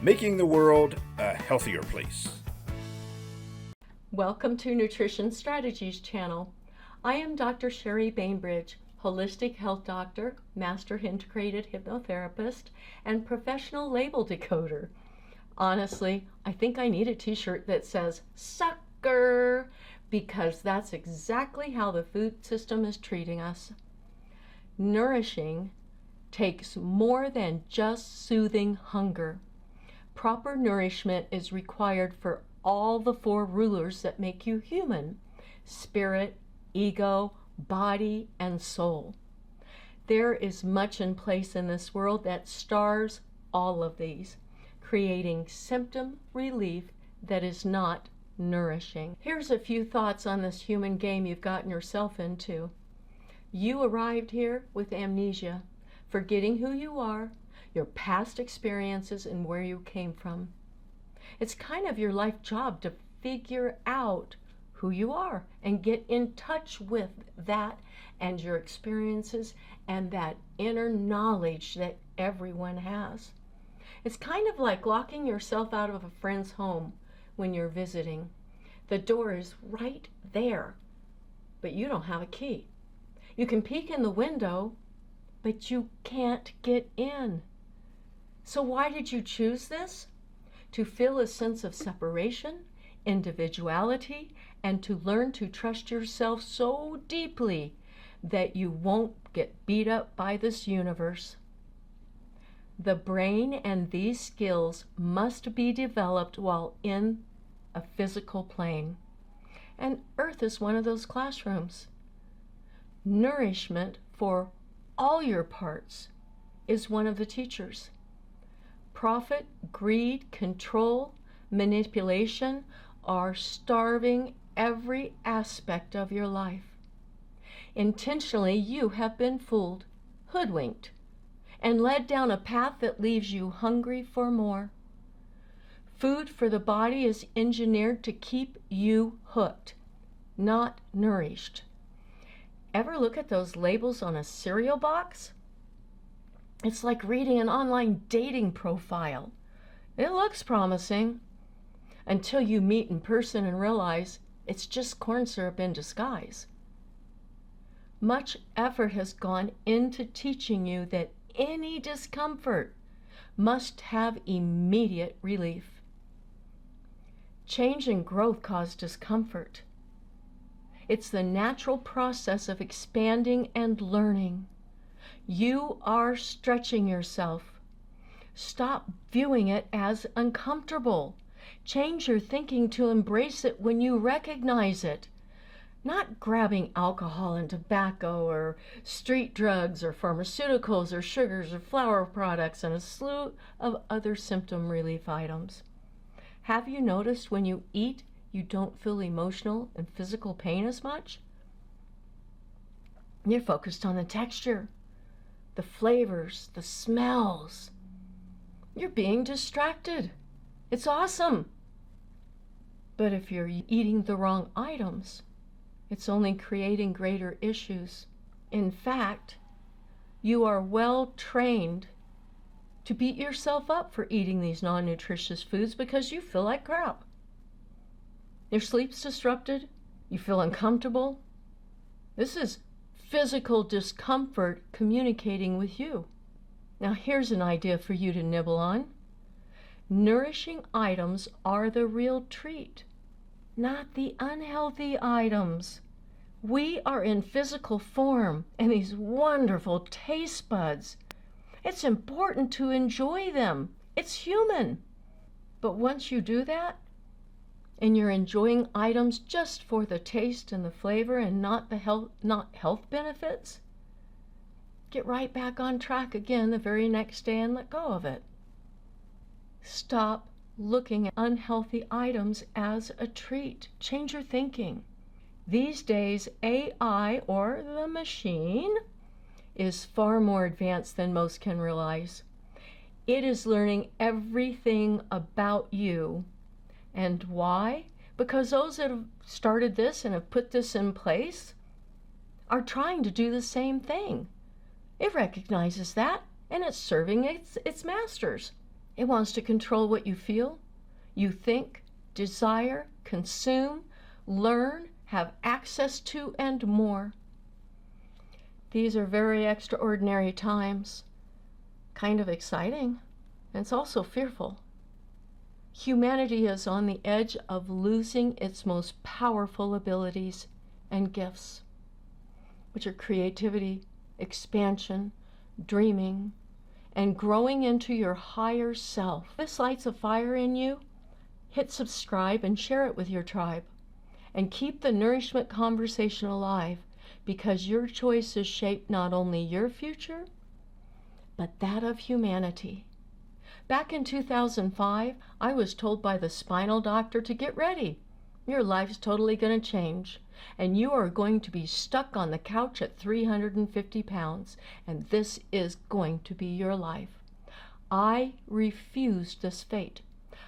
making the world a healthier place. Welcome to Nutrition Strategies channel. I am Dr. Sherry Bainbridge, holistic health doctor, master integrated hypnotherapist, and professional label decoder. Honestly, I think I need a t-shirt that says sucker, because that's exactly how the food system is treating us. Nourishing takes more than just soothing hunger. Proper nourishment is required for all the four rulers that make you human: spirit, ego, body, and soul. There is much in place in this world that stars all of these, creating symptom relief that is not nourishing. Here's a few thoughts on this human game you've gotten yourself into. You arrived here with amnesia, forgetting who you are, your past experiences, and where you came from. It's kind of your life job to figure out who you are and get in touch with that and your experiences and that inner knowledge that everyone has. It's kind of like locking yourself out of a friend's home when you're visiting. The door is right there, but you don't have a key. You can peek in the window, but you can't get in. So why did you choose this? To feel a sense of separation, individuality, and to learn to trust yourself so deeply that you won't get beat up by this universe. The brain and these skills must be developed while in a physical plane. And Earth is one of those classrooms. Nourishment for all your parts is one of the teachers. Profit, greed, control, manipulation are starving every aspect of your life. Intentionally, you have been fooled, hoodwinked, and led down a path that leaves you hungry for more. Food for the body is engineered to keep you hooked, not nourished. Ever look at those labels on a cereal box? It's like reading an online dating profile. It looks promising until you meet in person and realize it's just corn syrup in disguise. Much effort has gone into teaching you that any discomfort must have immediate relief. Change and growth cause discomfort. It's the natural process of expanding and learning. You are stretching yourself. Stop viewing it as uncomfortable. Change your thinking to embrace it when you recognize it. Not grabbing alcohol and tobacco or street drugs or pharmaceuticals or sugars or flour products and a slew of other symptom relief items. Have you noticed when you eat, you don't feel emotional and physical pain as much? You're focused on the texture, the flavors, the smells. You're being distracted. It's awesome. But if you're eating the wrong items, it's only creating greater issues. In fact, you are well trained to beat yourself up for eating these non-nutritious foods because you feel like crap. Your sleep's disrupted, you feel uncomfortable. This is physical discomfort communicating with you. Now here's an idea for you to nibble on. Nourishing items are the real treat, not the unhealthy items. We are in physical form and these wonderful taste buds. It's important to enjoy them. It's human. But once you do that, and you're enjoying items just for the taste and the flavor and not health benefits, get right back on track again the very next day and let go of it. Stop looking at unhealthy items as a treat. Change your thinking. These days, AI, or the machine, is far more advanced than most can realize. It is learning everything about you. And why? Because those that have started this and have put this in place are trying to do the same thing. It recognizes that, and it's serving its masters. It wants to control what you feel, you think, desire, consume, learn, have access to, and more. These are very extraordinary times, kind of exciting, and it's also fearful. Humanity is on the edge of losing its most powerful abilities and gifts, which are creativity, expansion, dreaming, and growing into your higher self. If this lights a fire in you, hit subscribe and share it with your tribe. And keep the nourishment conversation alive, because your choices shape not only your future, but that of humanity. Back in 2005, I was told by the spinal doctor to get ready. Your life's totally going to change, and you are going to be stuck on the couch at 350 pounds, and this is going to be your life. I refused this fate.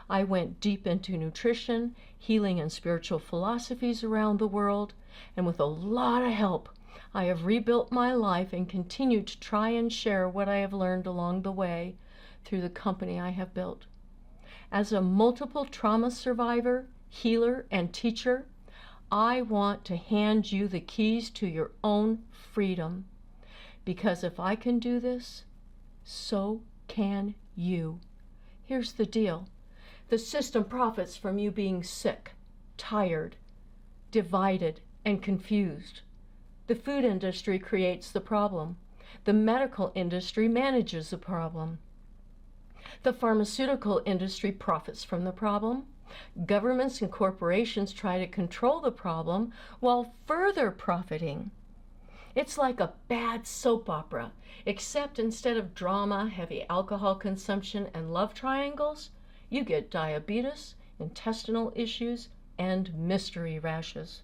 I went deep into nutrition, healing, and spiritual philosophies around the world, and with a lot of help, I have rebuilt my life and continue to try and share what I have learned along the way through the company I have built. As a multiple trauma survivor, healer, and teacher, I want to hand you the keys to your own freedom. Because if I can do this, so can you. Here's the deal. The system profits from you being sick, tired, divided, and confused. The food industry creates the problem. The medical industry manages the problem. The pharmaceutical industry profits from the problem. Governments and corporations try to control the problem while further profiting. It's like a bad soap opera, except instead of drama, heavy alcohol consumption, and love triangles, you get diabetes, intestinal issues, and mystery rashes.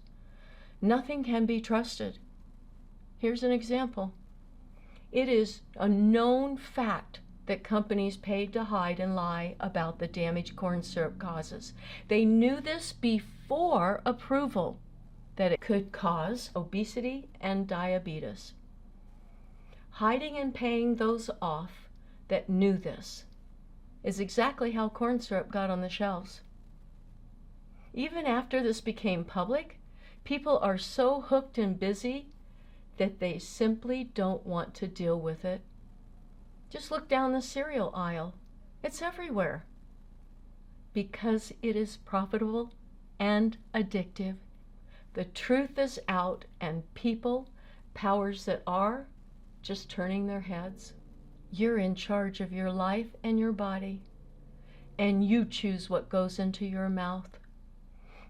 Nothing can be trusted. Here's an example. It is a known fact that companies paid to hide and lie about the damage corn syrup causes. They knew this before approval, that it could cause obesity and diabetes. Hiding and paying those off that knew this is exactly how corn syrup got on the shelves. Even after this became public, people are so hooked and busy that they simply don't want to deal with it. Just look down the cereal aisle. It's everywhere. Because it is profitable and addictive. The truth is out, and people, powers that are, just turning their heads. You're in charge of your life and your body, and you choose what goes into your mouth.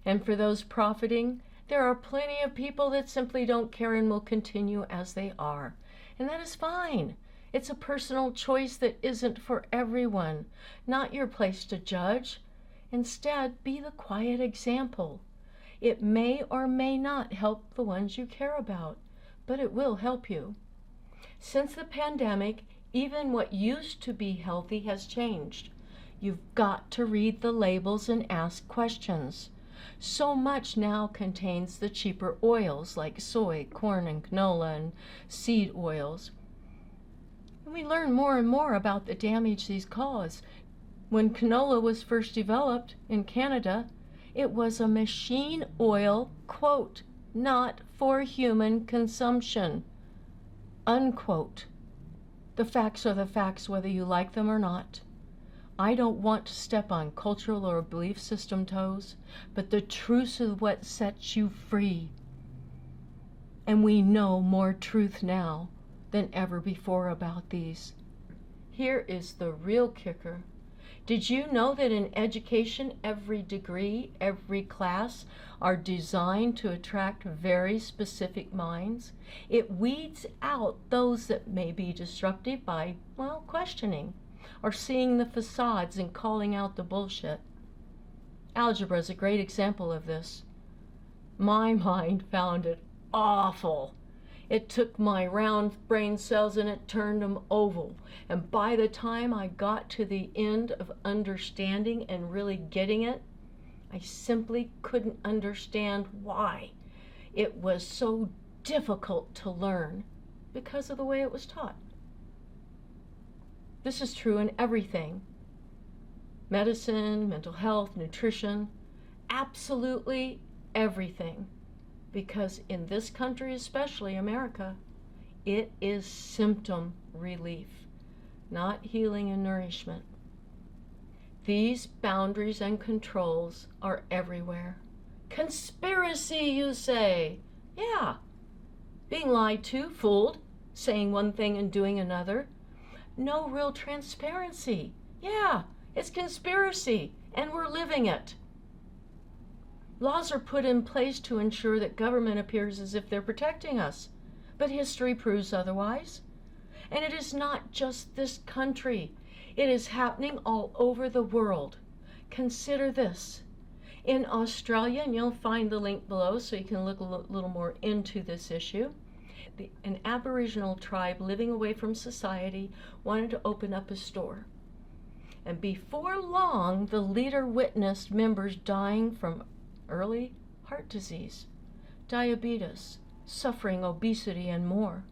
And for those profiting, there are plenty of people that simply don't care and will continue as they are. And that is fine. It's a personal choice that isn't for everyone. Not your place to judge. Instead, be the quiet example. It may or may not help the ones you care about, but it will help you. Since the pandemic, even what used to be healthy has changed. You've got to read the labels and ask questions. So much now contains the cheaper oils like soy, corn, and canola, and seed oils. And we learn more and more about the damage these cause. When canola was first developed in Canada, it was a machine oil, quote, not for human consumption, unquote. The facts are the facts whether you like them or not. I don't want to step on cultural or belief system toes, but the truth is what sets you free. And we know more truth now than ever before about these. Here is the real kicker. Did you know that in education, every degree, every class are designed to attract very specific minds? It weeds out those that may be disruptive by, well, questioning or seeing the facades and calling out the bullshit. Algebra is a great example of this. My mind found it awful. It took my round brain cells and it turned them oval. And by the time I got to the end of understanding and really getting it, I simply couldn't understand why it was so difficult to learn because of the way it was taught. This is true in everything. medicine, mental health, nutrition, absolutely everything. Because in this country, especially America, it is symptom relief, not healing and nourishment. These boundaries and controls are everywhere. Conspiracy, you say? Yeah. Being lied to, fooled, saying one thing and doing another. No real transparency. Yeah, it's conspiracy, and we're living it. Laws are put in place to ensure that government appears as if they're protecting us, but history proves otherwise. And it is not just this country. It is happening all over the world. Consider this. In Australia, and you'll find the link below so you can look a little more into this issue, an Aboriginal tribe living away from society wanted to open up a store. And before long, the leader witnessed members dying from early heart disease, diabetes, suffering obesity, and more.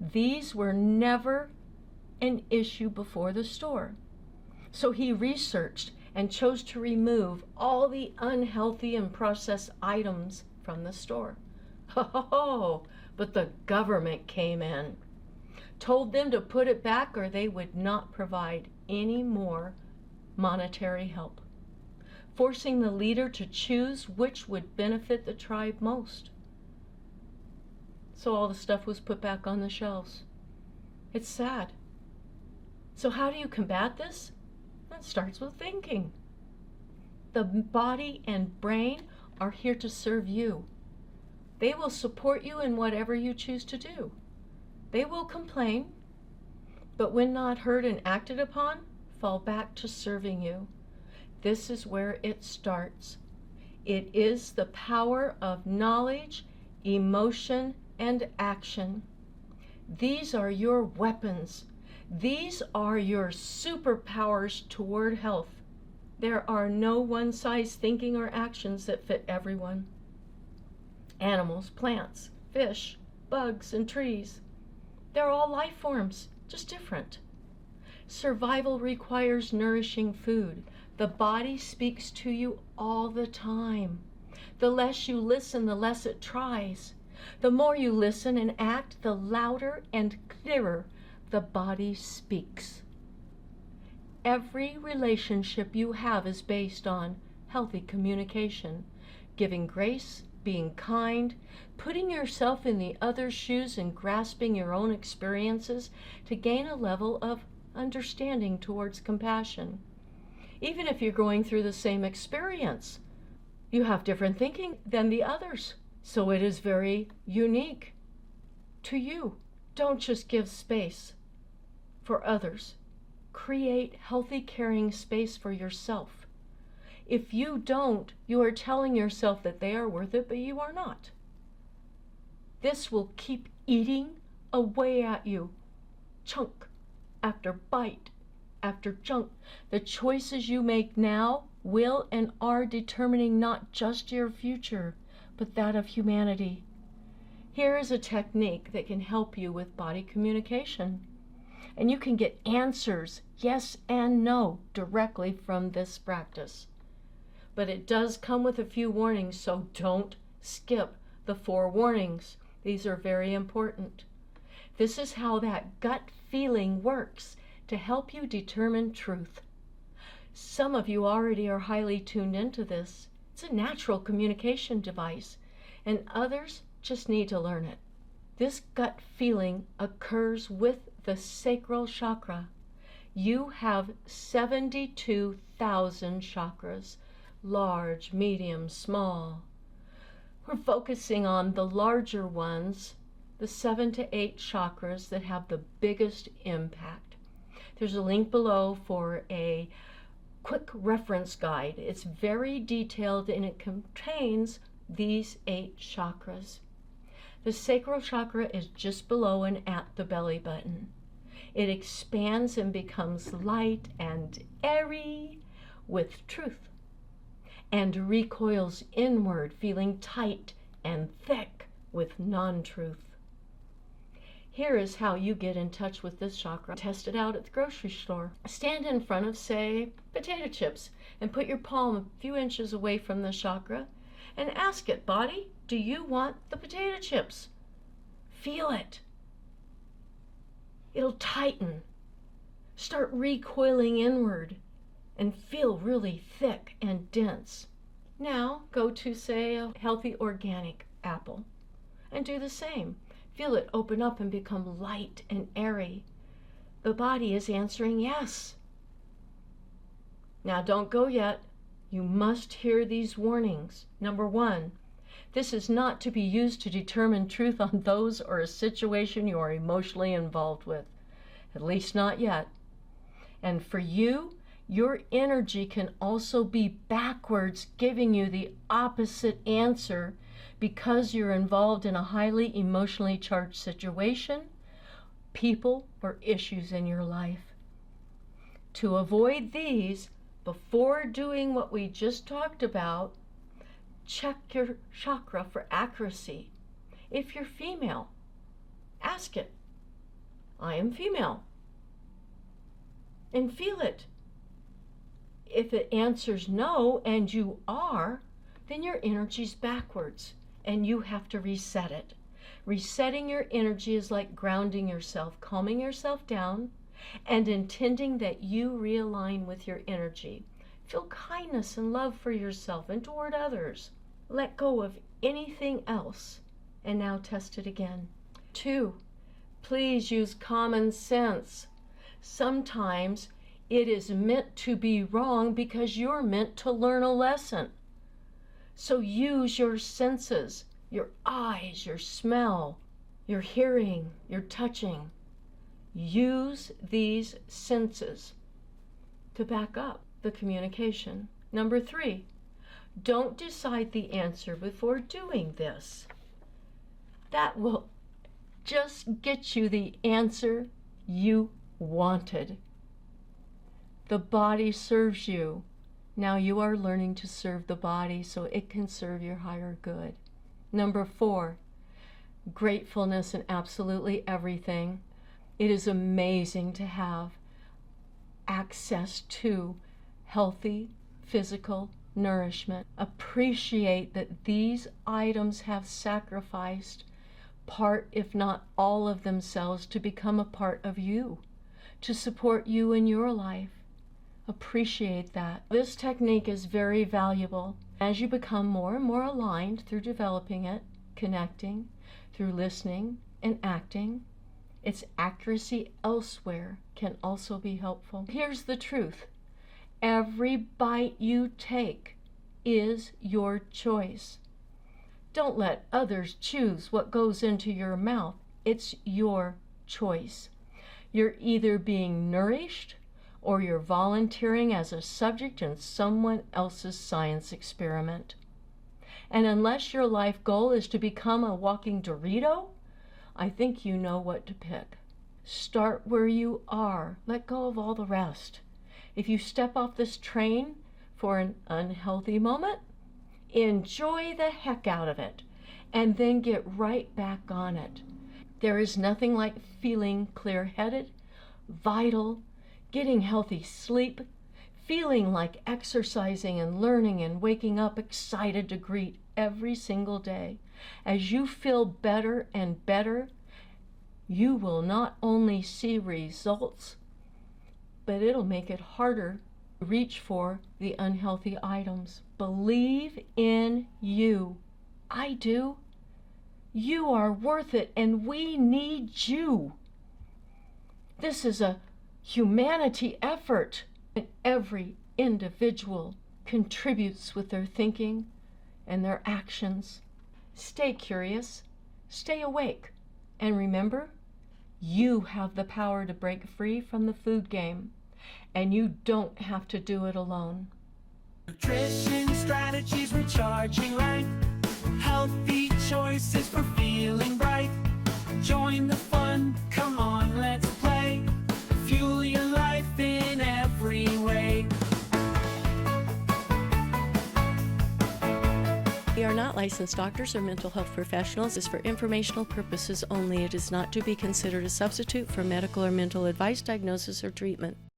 These were never an issue before the store. So he researched and chose to remove all the unhealthy and processed items from the store. Oh, but the government came in, told them to put it back or they would not provide any more monetary help, forcing the leader to choose which would benefit the tribe most. So all the stuff was put back on the shelves. It's sad. So how do you combat this? It starts with thinking. The body and brain are here to serve you. They will support you in whatever you choose to do. They will complain, but when not heard and acted upon, fall back to serving you. This is where it starts. It is the power of knowledge, emotion, and action. These are your weapons. These are your superpowers toward health. There are no one-size thinking or actions that fit everyone. Animals, plants, fish, bugs, and trees. They're all life forms, just different. Survival requires nourishing food. The body speaks to you all the time. The less you listen, the less it tries. The more you listen and act, the louder and clearer the body speaks. Every relationship you have is based on healthy communication, giving grace, being kind, putting yourself in the other's shoes and grasping your own experiences to gain a level of understanding towards compassion. Even if you're going through the same experience, you have different thinking than the others, so it is very unique to you. Don't just give space for others. Create healthy, caring space for yourself. If you don't, you are telling yourself that they are worth it, but you are not. This will keep eating away at you, chunk after bite after chunk. The choices you make now will and are determining not just your future, but that of humanity. Here is a technique that can help you with body communication. And you can get answers, yes and no, directly from this practice. But it does come with a few warnings, so don't skip the 4 warnings. These are very important. This is how that gut feeling works to help you determine truth. Some of you already are highly tuned into this. It's a natural communication device, and others just need to learn it. This gut feeling occurs with the sacral chakra. You have 72,000 chakras, large, medium, small. We're focusing on the larger ones, the 7 to 8 chakras that have the biggest impact. There's a link below for a quick reference guide. It's very detailed and it contains these 8 chakras. The sacral chakra is just below and at the belly button. It expands and becomes light and airy with truth, and recoils inward, feeling tight and thick with non-truth. Here is how you get in touch with this chakra. Test it out at the grocery store. Stand in front of, say, potato chips and put your palm a few inches away from the chakra and ask it, body, do you want the potato chips? Feel it. It'll tighten. Start recoiling inward and feel really thick and dense. Now go to, say, a healthy organic apple and do the same. Feel it open up and become light and airy. The body is answering yes. Now don't go yet. You must hear these warnings. Number 1, this is not to be used to determine truth on those or a situation you are emotionally involved with. At least not yet. And for you, your energy can also be backwards, giving you the opposite answer because you're involved in a highly emotionally charged situation, people, or issues in your life. To avoid these, before doing what we just talked about, check your chakra for accuracy. If you're female, ask it, I am female, and feel it. If it answers no and you are, then your energy's backwards and you have to reset it. Resetting your energy is like grounding yourself, calming yourself down, and intending that you realign with your energy. Feel kindness and love for yourself and toward others. Let go of anything else, and now test it again. 2, please use common sense. Sometimes it is meant to be wrong because you're meant to learn a lesson. So use your senses, your eyes, your smell, your hearing, your touching. Use these senses to back up the communication. Number 3, don't decide the answer before doing this. That will just get you the answer you wanted. The body serves you. Now you are learning to serve the body so it can serve your higher good. Number 4, gratefulness in absolutely everything. It is amazing to have access to healthy physical nourishment. Appreciate that these items have sacrificed part, if not all of themselves, to become a part of you, to support you in your life. Appreciate that. This technique is very valuable. As you become more and more aligned through developing it, connecting, through listening and acting, its accuracy elsewhere can also be helpful. Here's the truth. Every bite you take is your choice. Don't let others choose what goes into your mouth. It's your choice. You're either being nourished or you're volunteering as a subject in someone else's science experiment. And unless your life goal is to become a walking Dorito, I think you know what to pick. Start where you are. Let go of all the rest. If you step off this train for an unhealthy moment, enjoy the heck out of it, and then get right back on it. There is nothing like feeling clear-headed, vital, getting healthy sleep, feeling like exercising and learning and waking up excited to greet every single day. As you feel better and better, you will not only see results, but it'll make it harder to reach for the unhealthy items. Believe in you. I do. You are worth it, and we need you. This is a humanity effort, and every individual contributes with their thinking and their actions. Stay curious, stay awake, and remember, you have the power to break free from the food game, and you don't have to do it alone. Nutrition strategies, recharging life, healthy choices for feeling bright. Join the fun, come on, let's play. Fuel your life in every way. We are not licensed doctors or mental health professionals. It is for informational purposes only. It is not to be considered a substitute for medical or mental advice, diagnosis, or treatment.